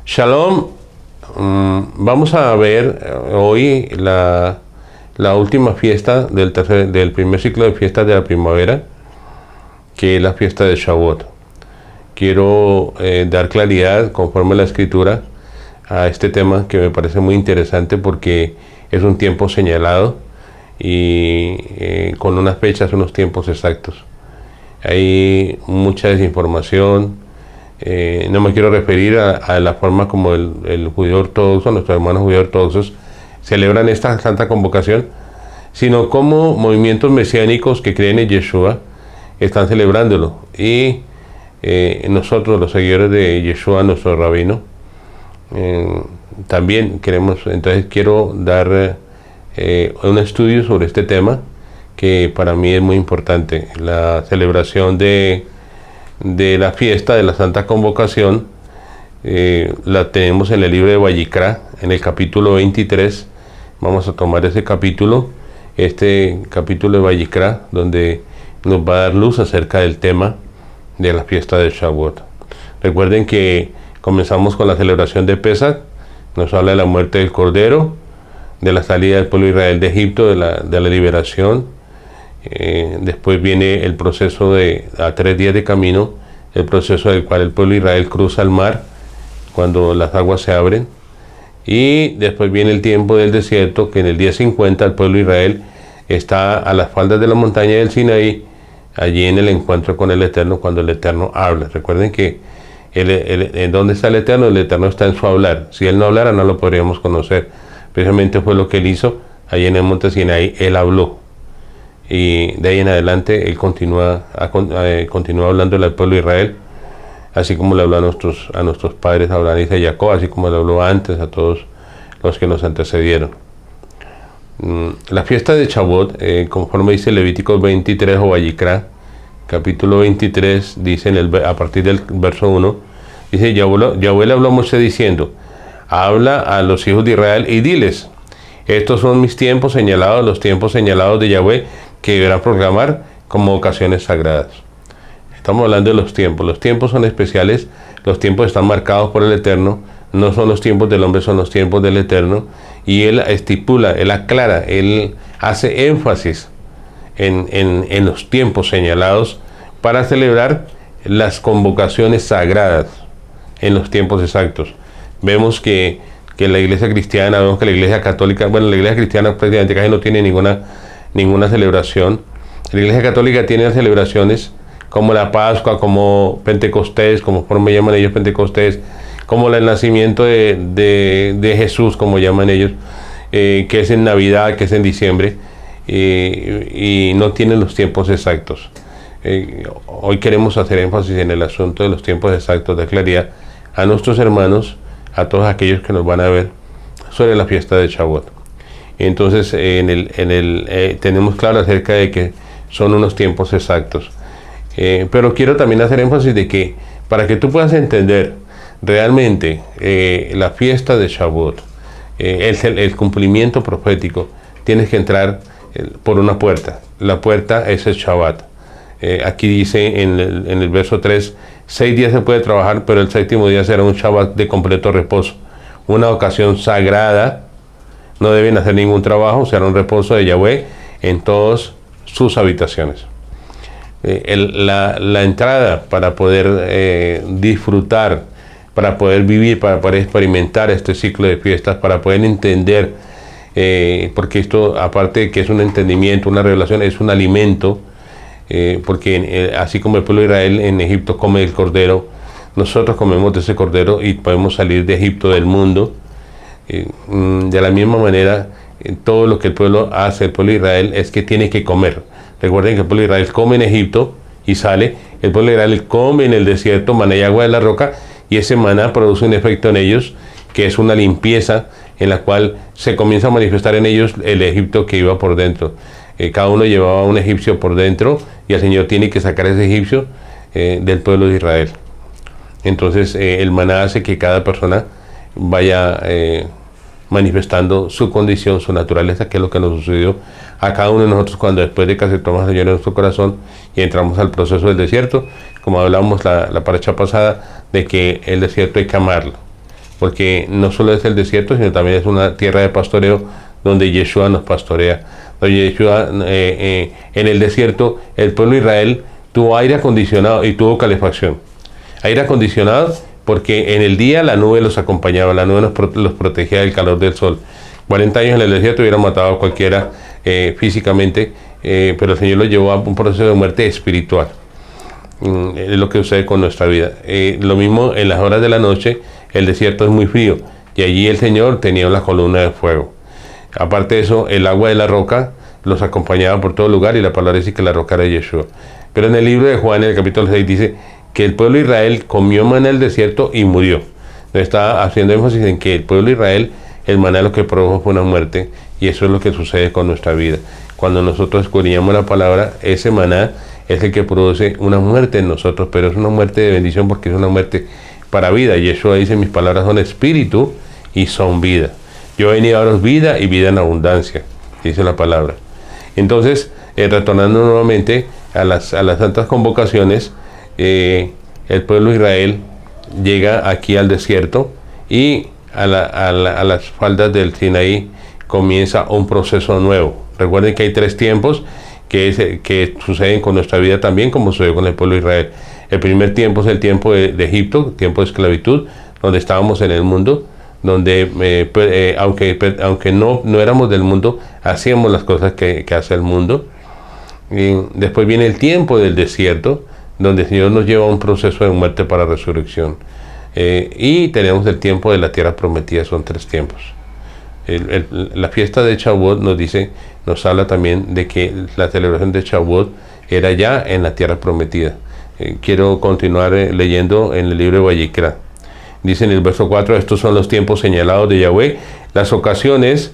Shalom. Vamos a ver hoy la última fiesta del primer ciclo de fiestas de la primavera, que es la fiesta de Shavuot. Quiero dar claridad conforme a la escritura a este tema que me parece muy interesante porque es un tiempo señalado y con unas fechas, unos tiempos exactos. Hay mucha desinformación. No me quiero referir a la forma como el judío ortodoxo, nuestros hermanos judíos ortodoxos celebran esta santa convocación, sino como movimientos mesiánicos que creen en Yeshua están celebrándolo. Y nosotros, los seguidores de Yeshua, nuestro rabino, también queremos. Entonces quiero dar un estudio sobre este tema que para mí es muy importante, la celebración de la fiesta de la Santa Convocación. La tenemos en el libro de Vayikra, en el capítulo 23. Vamos a tomar ese capítulo, este capítulo de Vayikra, donde nos va a dar luz acerca del tema de la fiesta de Shavuot. Recuerden que comenzamos con la celebración de Pesach, nos habla de la muerte del Cordero, de la salida del pueblo de Israel de Egipto, de la liberación. Después viene el proceso a 3 días de camino, el proceso del cual el pueblo de Israel cruza el mar cuando las aguas se abren, y después viene el tiempo del desierto, que en el día 50 el pueblo de Israel está a las faldas de la montaña del Sinaí, allí en el encuentro con el Eterno, cuando el Eterno habla. Recuerden que ¿en dónde está el Eterno? El Eterno está en su hablar. Si Él no hablara, no lo podríamos conocer. Precisamente fue lo que Él hizo allí en el monte Sinaí. Él habló. Y de ahí en adelante Él continúa hablándole al pueblo de Israel, así como le habló a nuestros padres Abraham, Isaac y Jacob, así como le habló antes a todos los que nos antecedieron. La fiesta de Shavuot, conforme dice Levíticos 23 o Vayikra, capítulo 23, dice a partir del verso 1, dice: Yahweh le habló a Moisés diciendo: habla a los hijos de Israel y diles: estos son mis tiempos señalados, los tiempos señalados de Yahweh, que deberán proclamar como ocasiones sagradas. Estamos hablando de los tiempos. Los tiempos son especiales, los tiempos están marcados por el Eterno, no son los tiempos del hombre, son los tiempos del Eterno, y Él estipula, Él aclara, Él hace énfasis en los tiempos señalados para celebrar las convocaciones sagradas en los tiempos exactos. Vemos que la iglesia cristiana, vemos que la iglesia católica, la iglesia cristiana prácticamente casi no tiene ninguna celebración. La iglesia católica tiene celebraciones como la Pascua, como Pentecostés, como llaman ellos Pentecostés, como el nacimiento de Jesús, como llaman ellos, que es en Navidad, que es en diciembre, y no tienen los tiempos exactos. Hoy queremos hacer énfasis en el asunto de los tiempos exactos, de claridad a nuestros hermanos, a todos aquellos que nos van a ver, sobre la fiesta de Shavuot. Entonces tenemos claro acerca de que son unos tiempos exactos. Pero quiero también hacer énfasis de que para que tú puedas entender realmente la fiesta de Shavuot, el cumplimiento profético, tienes que entrar por una puerta. La puerta es el Shabbat. Aquí dice en el verso 3: 6 días se puede trabajar, pero el 7º día será un Shabbat de completo reposo, una ocasión sagrada. No deben hacer ningún trabajo, será un reposo de Yahweh en todas sus habitaciones. La entrada para poder disfrutar, para poder vivir, para poder experimentar este ciclo de fiestas, para poder entender, porque esto, aparte de que es un entendimiento, una revelación, es un alimento, porque así como el pueblo de Israel en Egipto come el cordero, nosotros comemos de ese cordero y podemos salir de Egipto, del mundo. De la misma manera, todo lo que el pueblo hace, el pueblo de Israel, es que tiene que comer. Recuerden que el pueblo de Israel come en Egipto y sale, el pueblo de Israel come en el desierto maná y agua de la roca, y ese maná produce un efecto en ellos, que es una limpieza en la cual se comienza a manifestar en ellos el Egipto que iba por dentro. Cada uno llevaba un egipcio por dentro, y el Señor tiene que sacar ese egipcio del pueblo de Israel. Entonces el maná hace que cada persona vaya manifestando su condición, su naturaleza, que es lo que nos sucedió a cada uno de nosotros cuando después de que aceptamos al Señor en nuestro corazón y entramos al proceso del desierto, como hablamos la paracha pasada, de que el desierto hay que amarlo. porque no solo es el desierto, sino también es una tierra de pastoreo donde Yeshua nos pastorea. Donde Yeshua, en el desierto, el pueblo de Israel tuvo aire acondicionado y tuvo calefacción. Aire acondicionado porque en el día la nube los acompañaba, la nube los protegía del calor del sol. 40 años en el desierto hubieran matado a cualquiera físicamente, pero el Señor los llevó a un proceso de muerte espiritual. Es lo que sucede con nuestra vida. Lo mismo en las horas de la noche, el desierto es muy frío y allí el Señor tenía una columna de fuego. Aparte de eso, el agua de la roca los acompañaba por todo lugar y la palabra dice que la roca era Yeshua. Pero en el libro de Juan, en el capítulo 6, dice que el pueblo de Israel comió maná en el desierto y murió. Está haciendo énfasis en que el pueblo de Israel, el maná lo que produjo fue una muerte, y eso es lo que sucede con nuestra vida. Cuando nosotros escudriñamos la palabra, ese maná es el que produce una muerte en nosotros, pero es una muerte de bendición porque es una muerte para vida. Y Yeshua dice, mis palabras son espíritu y son vida. Yo he venido a daros vida y vida en abundancia, dice la palabra. Entonces, retornando nuevamente a las santas convocaciones, el pueblo de Israel llega aquí al desierto y a las faldas del Sinaí comienza un proceso nuevo. Recuerden que hay 3 tiempos que suceden con nuestra vida también, como sucedió con el pueblo de Israel. El primer tiempo es el tiempo de Egipto, tiempo de esclavitud, donde estábamos en el mundo, donde aunque no éramos del mundo, hacíamos las cosas que hace el mundo. Y después viene el tiempo del desierto, donde el Señor nos lleva a un proceso de muerte para resurrección. Y tenemos el tiempo de la tierra prometida, son 3 tiempos. La fiesta de Shavuot nos habla también de que la celebración de Shavuot era ya en la tierra prometida. Quiero continuar leyendo en el libro de Vayikra. Dice en el verso 4, estos son los tiempos señalados de Yahweh, las ocasiones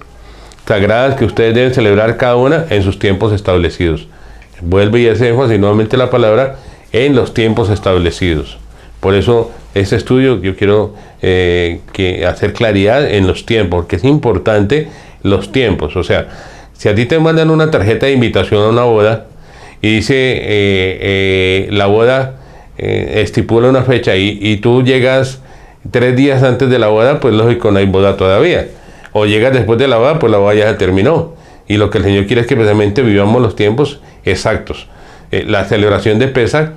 sagradas que ustedes deben celebrar cada una en sus tiempos establecidos. Vuelve y hace énfasis nuevamente la palabra en los tiempos establecidos. Por eso este estudio yo quiero hacer claridad en los tiempos, porque es importante los tiempos. O sea, si a ti te mandan una tarjeta de invitación a una boda y dice la boda estipula una fecha y tú llegas 3 días antes de la boda, pues lógico no hay boda todavía. O llegas después de la boda, pues la boda ya se terminó. Y lo que el Señor quiere es que precisamente vivamos los tiempos exactos. La celebración de Pesach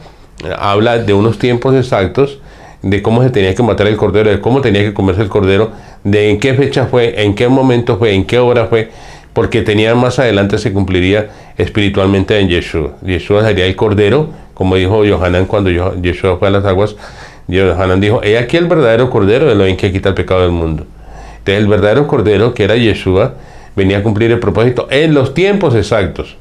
habla de unos tiempos exactos, de cómo se tenía que matar el cordero, de cómo tenía que comerse el cordero, de en qué fecha fue, en qué momento fue, en qué hora fue, porque tenía más adelante se cumpliría espiritualmente en Yeshua. Yeshua sería el cordero, como dijo Yohanan cuando Yeshua fue a las aguas. Yohanan dijo, he aquí el verdadero cordero de lo en que quita el pecado del mundo. Entonces el verdadero cordero, que era Yeshua, venía a cumplir el propósito en los tiempos exactos.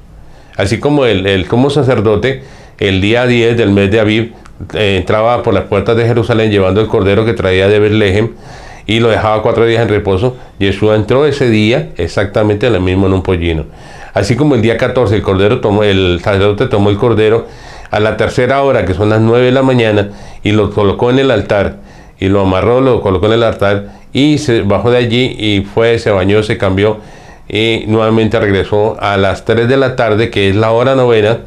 Así como el sumo sacerdote, el día 10 del mes de Aviv, entraba por las puertas de Jerusalén llevando el cordero que traía de Betlehem y lo dejaba 4 días en reposo. Yeshua entró ese día exactamente lo mismo en un pollino. Así como el día 14 el sacerdote tomó el cordero a la 3ª hora, que son las 9 de la mañana, y lo colocó en el altar, y lo amarró, lo colocó en el altar, y se bajó de allí, y se bañó, se cambió, y nuevamente regresó a las 3 de la tarde, que es la hora 9,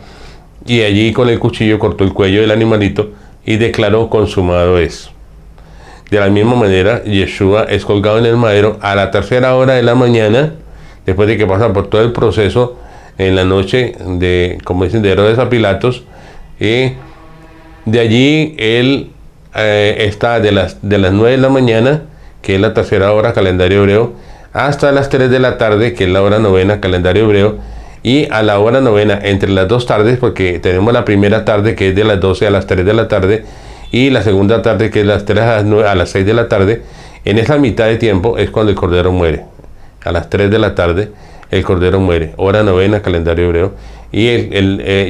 y allí con el cuchillo cortó el cuello del animalito, y declaró, consumado es. De la misma manera, Yeshua es colgado en el madero a la 3ª hora de la mañana, después de que pasa por todo el proceso, en la noche como dicen, de Herodes a Pilatos. De allí él está de las 9 de la mañana, que es la 3ª hora, calendario hebreo, hasta las 3 de la tarde, que es la hora 9, calendario hebreo, y a la hora 9, entre las 2 tardes, porque tenemos la primera tarde que es de las 12 a las 3 de la tarde, y la segunda tarde que es de las 3 a las 6 de la tarde, en esa mitad de tiempo es cuando el cordero muere. A las 3 de la tarde el cordero muere, hora 9, calendario hebreo, y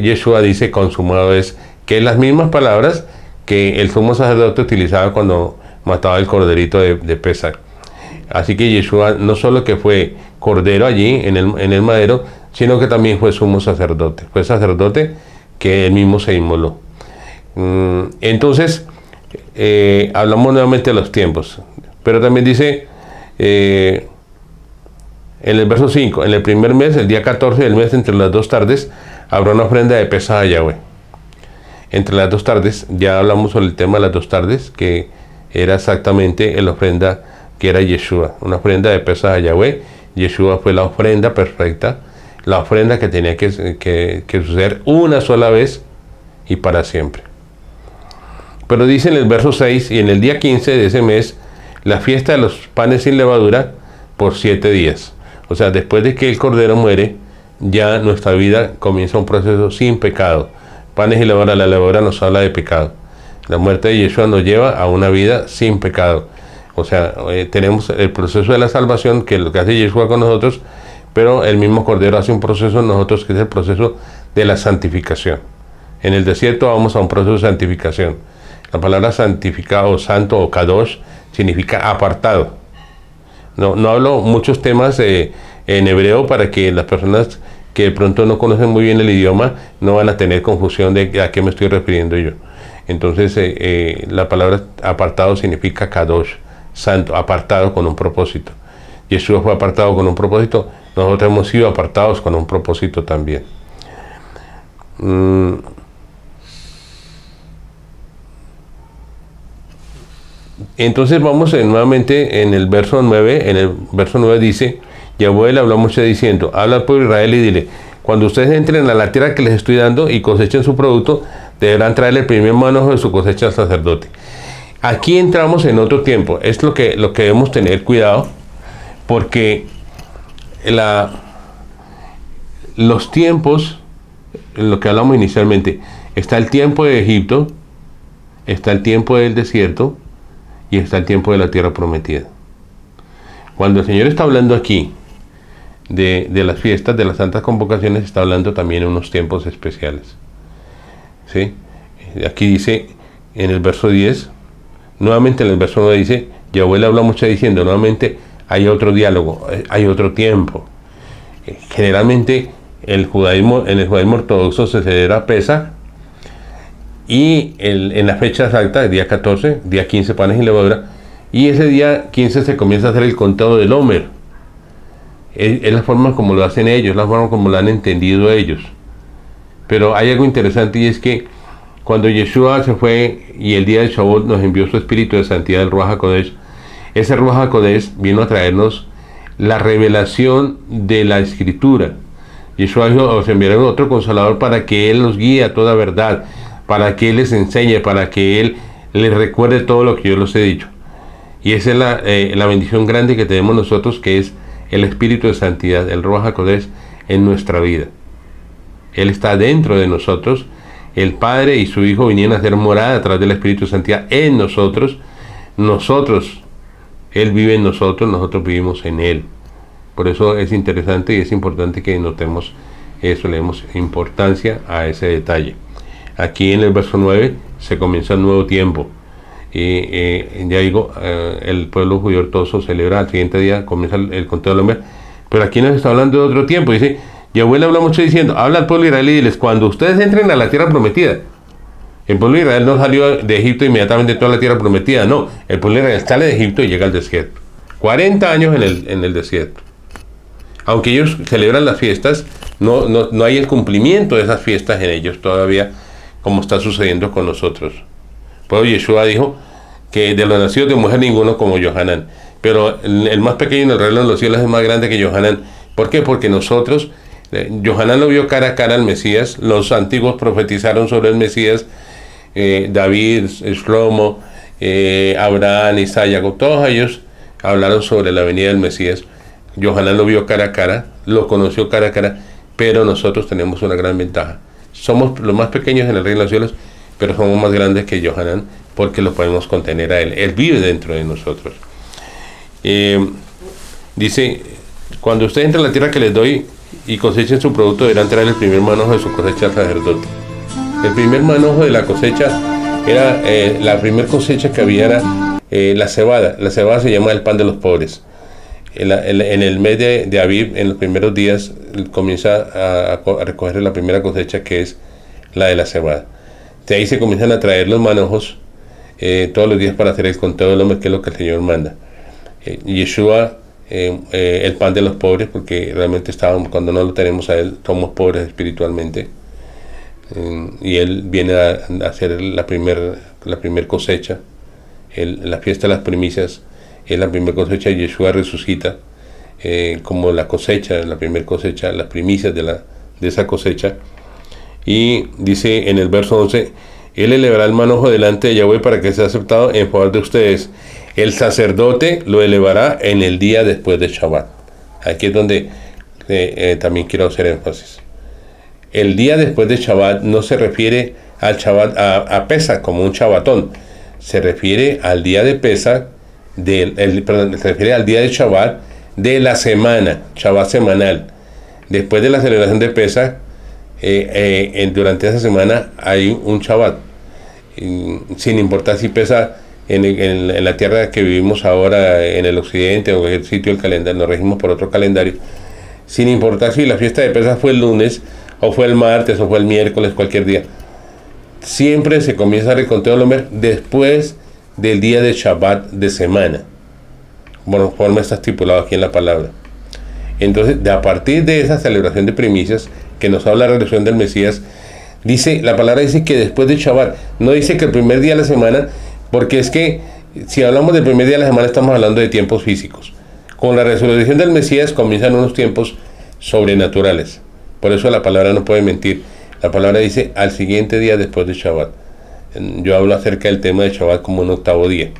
Yeshua dice, consumado es, que es las mismas palabras que el sumo sacerdote utilizaba cuando mataba el corderito de Pesach. Así que Yeshua no solo que fue cordero allí en el madero, sino que también fue sumo sacerdote. Fue sacerdote que él mismo se inmoló. Entonces, hablamos nuevamente de los tiempos. Pero también dice, en el verso 5, en el primer mes, el día 14 del mes, entre las 2 tardes, habrá una ofrenda de Pesaj a Yahweh. Entre las 2 tardes, ya hablamos sobre el tema de las 2 tardes, que era exactamente la ofrenda que era Yeshua, una ofrenda de pesas a Yahweh. Yeshua fue la ofrenda perfecta, la ofrenda que tenía que suceder una sola vez y para siempre. Pero dice en el verso 6, y en el día 15 de ese mes, la fiesta de los panes sin levadura por 7 días. O sea, después de que el Cordero muere, ya nuestra vida comienza un proceso sin pecado. Panes y levadura, la levadura nos habla de pecado. La muerte de Yeshua nos lleva a una vida sin pecado. O sea, tenemos el proceso de la salvación, que es lo que hace Yeshua con nosotros, pero el mismo Cordero hace un proceso en nosotros, que es el proceso de la santificación. En el desierto vamos a un proceso de santificación. La palabra santificado, santo o kadosh, significa apartado. No hablo muchos temas en hebreo para que las personas que de pronto no conocen muy bien el idioma no van a tener confusión de a qué me estoy refiriendo yo. Entonces, la palabra apartado significa kadosh, santo, apartado con un propósito. Jesús fue apartado con un propósito, nosotros hemos sido apartados con un propósito también. Entonces vamos nuevamente en el verso 9. En el verso 9 dice: Yahweh le habló a Moisés diciendo: habla al pueblo de Israel y dile, cuando ustedes entren a la tierra que les estoy dando y cosechen su producto, deberán traerle el primer manojo de su cosecha al sacerdote. Aquí entramos en otro tiempo. Es lo que debemos tener cuidado, porque los tiempos, en lo que hablamos inicialmente, está el tiempo de Egipto, está el tiempo del desierto y está el tiempo de la tierra prometida. Cuando el Señor está hablando aquí de las fiestas, de las santas convocaciones, está hablando también en unos tiempos especiales. ¿Sí? Aquí dice en el verso 10, nuevamente en el verso 9 dice, Yahweh le habla mucho diciendo, nuevamente hay otro diálogo, hay otro tiempo. Generalmente en el judaísmo ortodoxo se celebra Pesaj, y en la fecha exacta, el día 14, día 15, panes y levadura, y ese día 15 se comienza a hacer el conteo del Homer. Es la forma como lo hacen ellos, la forma como lo han entendido ellos. Pero hay algo interesante, y es que cuando Yeshua se fue y el día de Shavuot nos envió su espíritu de santidad, el Ruach HaKodesh, ese Ruach HaKodesh vino a traernos la revelación de la Escritura. Yeshua dijo: os enviaré otro consolador para que Él los guíe a toda verdad, para que Él les enseñe, para que Él les recuerde todo lo que yo les he dicho. Y esa es la bendición grande que tenemos nosotros, que es el Espíritu de Santidad, el Ruach HaKodesh, en nuestra vida. Él está dentro de nosotros. El Padre y su Hijo vinieron a hacer morada a través del Espíritu de Santidad en nosotros. Él vive en nosotros, nosotros vivimos en Él. Por eso es interesante y es importante que notemos eso, le demos importancia a ese detalle. Aquí en el verso 9 se comienza un nuevo tiempo. Ya digo, el pueblo judío ortodoxo celebra al siguiente día, comienza el conteo del hombre. Pero aquí nos está hablando de otro tiempo. Dice, Yahweh le habla mucho diciendo, habla al pueblo de Israel y diles, cuando ustedes entren a la tierra prometida. El pueblo de Israel no salió de Egipto inmediatamente toda la tierra prometida, no. El pueblo de Israel sale de Egipto y llega al desierto. 40 años en el desierto. Aunque ellos celebran las fiestas, no hay el cumplimiento de esas fiestas en ellos todavía, como está sucediendo con nosotros. Pues Yeshua dijo que de los nacidos de mujer ninguno como Yohanan, pero el más pequeño en el reino de los cielos es más grande que Yohanan. ¿Por qué? Porque nosotros, Yohanan lo vio cara a cara al Mesías, los antiguos profetizaron sobre el Mesías, David, Shlomo, Abraham, Isaías, todos ellos hablaron sobre la venida del Mesías. Yohanan lo vio cara a cara, lo conoció cara a cara, pero nosotros tenemos una gran ventaja. Somos los más pequeños en el reino de los cielos, pero somos más grandes que Yohanan porque lo podemos contener a él. Él vive dentro de nosotros. Dice, cuando ustedes entren a la tierra que les doy y cosechen su producto, deberán traer el primer manojo de su cosecha al sacerdote. El primer manojo de la cosecha era, la primera cosecha que había era la cebada. La cebada se llama el pan de los pobres. En el mes de Aviv, en los primeros días, comienza a recoger la primera cosecha, que es la de la cebada. De ahí se comienzan a traer los manojos todos los días para hacer el conteo del hombre, que es lo que el Señor manda. Yeshua, el pan de los pobres, porque realmente cuando no lo tenemos a Él, somos pobres espiritualmente. Y Él viene a hacer la primer cosecha la fiesta de las primicias es la primera cosecha, Yeshua resucita como la cosecha, la primera cosecha, las primicias de esa cosecha. Y dice en el verso 11, Él elevará el manojo delante de Yahweh para que sea aceptado en favor de ustedes. El sacerdote lo elevará en el día después de Shabbat. Aquí es donde también quiero hacer énfasis. El día después de Shabbat no se refiere al Shabbat, a Pesach como un Shabbatón. Se refiere al día de Pesach, se refiere al día de Shabbat de la semana, Shabbat semanal. Después de la celebración de Pesach, durante esa semana hay un Shabbat. Sin importar si Pesach en la tierra que vivimos ahora, en el occidente o en el sitio del calendario, nos regimos por otro calendario. Sin importar si la fiesta de Pesach fue el lunes, o fue el martes, o fue el miércoles, cualquier día. Siempre se comienza el conteo del Omer después del día de Shabbat de semana. Bueno, forma está estipulado aquí en la palabra. Entonces, a partir de esa celebración de primicias, que nos habla la resurrección del Mesías, la palabra dice que después de Shabbat, no dice que el primer día de la semana, porque es que si hablamos del primer día de la semana estamos hablando de tiempos físicos. Con la resurrección del Mesías comienzan unos tiempos sobrenaturales. Por eso la palabra no puede mentir. La palabra dice al siguiente día después de Shabbat. Yo hablo acerca del tema de Shabbat como un octavo día.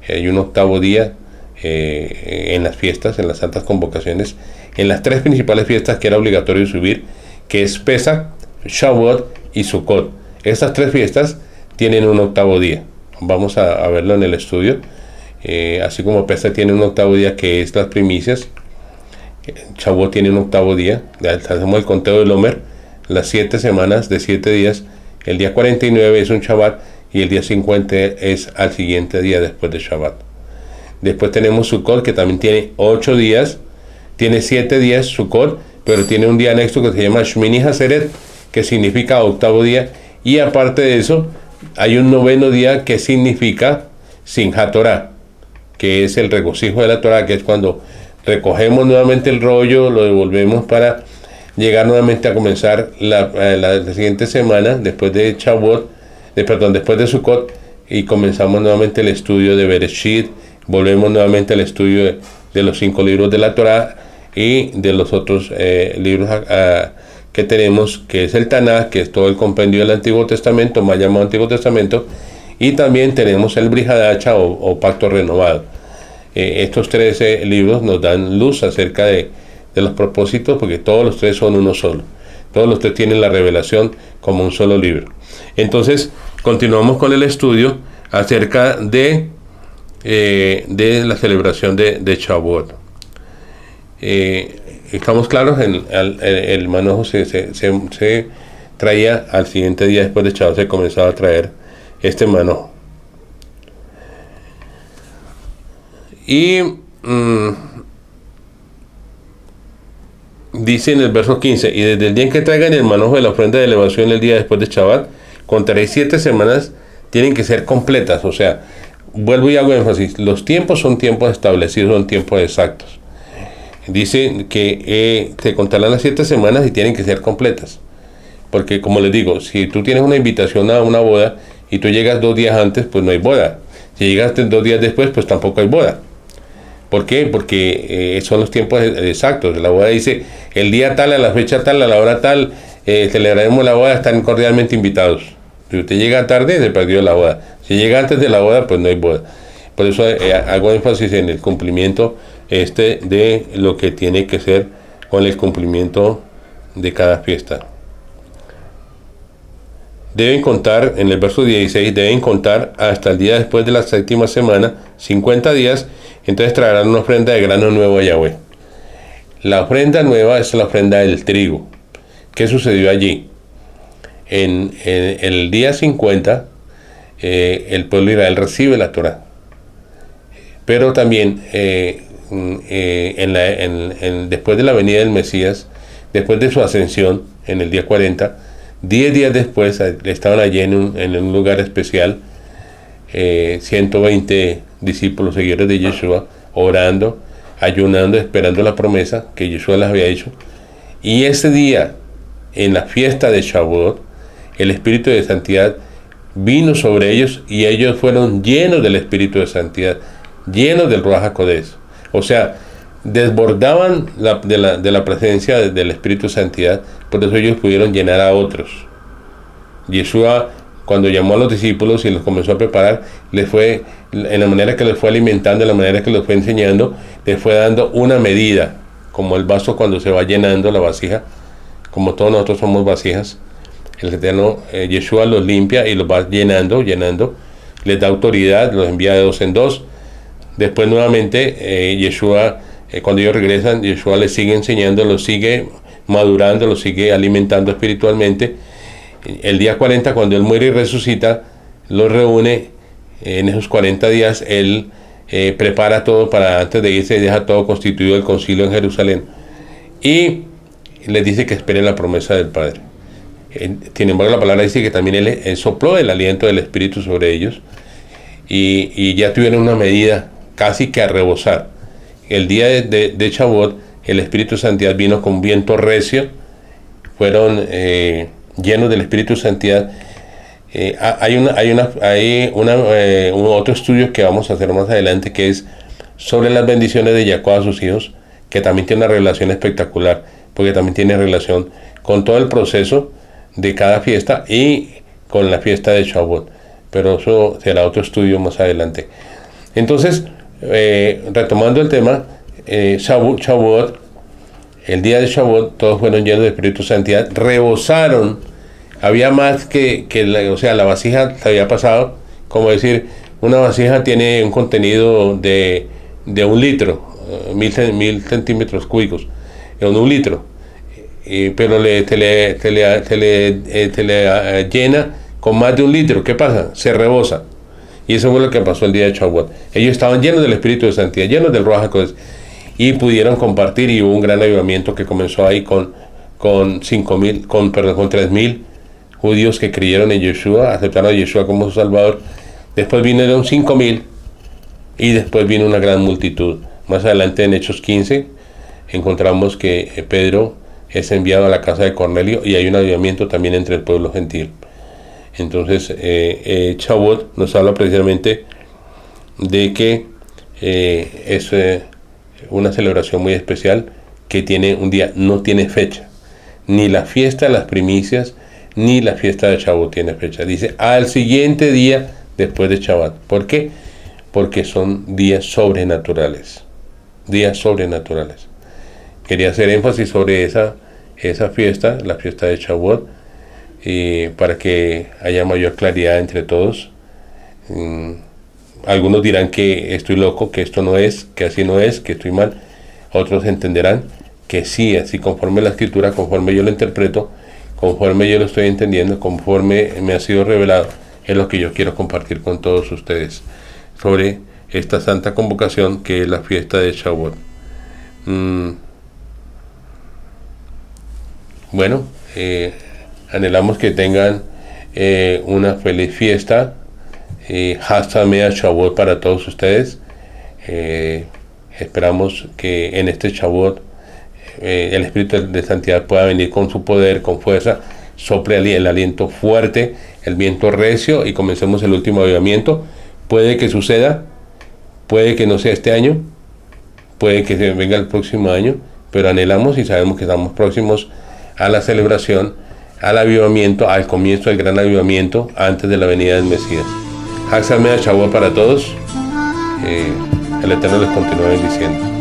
Hay un octavo día en las fiestas, en las santas convocaciones, en las tres principales fiestas que era obligatorio subir, que es Pesach, Shavuot y Sukkot. Estas tres fiestas tienen un octavo día. Vamos a verlo en el estudio. Así como Pesach tiene un octavo día que es las primicias, Shavuot tiene un octavo día. Hacemos el conteo del Omer, las 7 semanas de 7 días. El día 49 es un Shabbat y el día 50 es al siguiente día después de Shabbat. Después tenemos Sukkot, que también tiene 8 días, tiene 7 días Sukkot, pero tiene un día anexo que se llama Shmini Haseret, que significa octavo día, y aparte de eso hay un noveno día que significa Simchat Torah, que es el regocijo de la Torah, que es cuando recogemos nuevamente el rollo, lo devolvemos para llegar nuevamente a comenzar la siguiente semana, después de Shavuot, después de Sukkot, y comenzamos nuevamente el estudio de Bereshit, volvemos nuevamente al estudio de los 5 libros de la Torah y de los otros libros que tenemos, que es el Tanaj, que es todo el compendio del Antiguo Testamento, más llamado Antiguo Testamento, y también tenemos el Brit Hadashah o Pacto Renovado. Estos 13 libros nos dan luz acerca de los propósitos, porque todos los 3 son uno solo. Todos los 3 tienen la revelación como un solo libro. Entonces, continuamos con el estudio acerca de la celebración de Shavuot. Estamos claros, el manojo se traía al siguiente día después de Shavuot, se comenzaba a traer este manojo. Y dice en el verso 15, y desde el día en que traigan el manojo de la ofrenda de elevación el día después de Shabbat, contaréis 7 semanas, tienen que ser completas. O sea, vuelvo y hago énfasis, los tiempos son tiempos establecidos, son tiempos exactos. Dice que se contarán las 7 semanas y tienen que ser completas. Porque como les digo, si tú tienes una invitación a una boda y tú llegas 2 días antes, pues no hay boda. Si llegaste 2 días después, pues tampoco hay boda. ¿Por qué? Porque son los tiempos exactos. La boda dice, el día tal, a la fecha tal, a la hora tal, celebraremos la boda, están cordialmente invitados. Si usted llega tarde, se perdió la boda. Si llega antes de la boda, pues no hay boda. Por eso hago énfasis en el cumplimiento de lo que tiene que ser con el cumplimiento de cada fiesta. Deben contar, en el verso 16, deben contar hasta el día después de la 7ª semana, 50 días, entonces traerán una ofrenda de grano nuevo a Yahweh. La ofrenda nueva es la ofrenda del trigo. ¿Qué sucedió allí? En el día 50, el pueblo de Israel recibe la Torah. Pero también, después de la venida del Mesías, después de su ascensión, en el día 40, 10 días después, estaban allí en un lugar especial, 120 discípulos seguidores de Yeshua, orando, ayunando, esperando la promesa que Yeshua les había hecho. Y ese día, en la fiesta de Shavuot, el Espíritu de Santidad vino sobre ellos y ellos fueron llenos del Espíritu de Santidad, llenos del Ruaj HaKodesh. O sea, desbordaban de la presencia del Espíritu de Santidad, por eso ellos pudieron llenar a otros. Yeshua, cuando llamó a los discípulos y los comenzó a preparar, les fue, en la manera que les fue alimentando, en la manera que les fue enseñando, les fue dando una medida, como el vaso cuando se va llenando la vasija, como todos nosotros somos vasijas. El Eterno Yeshua los limpia y los va llenando, les da autoridad, los envía de dos en dos. Después nuevamente Yeshua, cuando ellos regresan, Yeshua les sigue enseñando, los sigue madurando, los sigue alimentando espiritualmente. El día 40, cuando Él muere y resucita, los reúne. En esos 40 días Él prepara todo para antes de irse, deja todo constituido el concilio en Jerusalén y les dice que esperen la promesa del Padre. Sin embargo, la palabra dice que también él sopló el aliento del Espíritu sobre ellos y ya tuvieron una medida casi que a rebosar. El día de Shavuot, el Espíritu de Santidad vino con viento recio, fueron llenos del Espíritu de Santidad. Hay un otro estudio que vamos a hacer más adelante, que es sobre las bendiciones de Jacob a sus hijos, que también tiene una relación espectacular, porque también tiene relación con todo el proceso de cada fiesta y con la fiesta de Shavuot, pero eso será otro estudio más adelante. Entonces, retomando el tema, Shavuot, el día de Shavuot, todos fueron llenos de Espíritu de Santidad, rebosaron, había más o sea, la vasija se había pasado, como decir, una vasija tiene un contenido de 1 litro, 1000 centímetros cúbicos, en 1 litro, pero se le llena con más de 1 litro. ¿Qué pasa? Se rebosa. Y eso fue lo que pasó el día de Shavuot. Ellos estaban llenos del Espíritu de Santidad, llenos del Ruaj HaKodesh, y pudieron compartir, y hubo un gran avivamiento que comenzó ahí con 3,000 judíos que creyeron en Yeshua, aceptaron a Yeshua como su Salvador. Después vinieron 5,000 y después vino una gran multitud. Más adelante en Hechos 15 encontramos que Pedro es enviado a la casa de Cornelio y hay un avivamiento también entre el pueblo gentil. Entonces Shavuot nos habla precisamente de que es una celebración muy especial que tiene un día, no tiene fecha. Ni la fiesta de las primicias ni la fiesta de Shavuot tiene fecha. Dice al siguiente día después de Shabbat. ¿Por qué? Porque son días sobrenaturales. Días sobrenaturales. Quería hacer énfasis sobre esa fiesta, la fiesta de Shavuot, para que haya mayor claridad entre todos. Algunos dirán que estoy loco, que esto no es, que así no es, que estoy mal. Otros entenderán que sí, así conforme la escritura, conforme yo lo interpreto, conforme yo lo estoy entendiendo, conforme me ha sido revelado, es lo que yo quiero compartir con todos ustedes sobre esta santa convocación que es la fiesta de Shavuot. Bueno, anhelamos que tengan una feliz fiesta. Hasamea Shavuot para todos ustedes. Esperamos que en este Shavuot el Espíritu de Santidad pueda venir con su poder, con fuerza, sople el aliento fuerte, el viento recio y comencemos el último avivamiento. Puede que suceda, puede que no sea este año, puede que venga el próximo año, pero anhelamos y sabemos que estamos próximos a la celebración, al avivamiento, al comienzo del gran avivamiento antes de la venida del Mesías. Haxamea Shavuot para todos. El Eterno les continúa bendiciendo.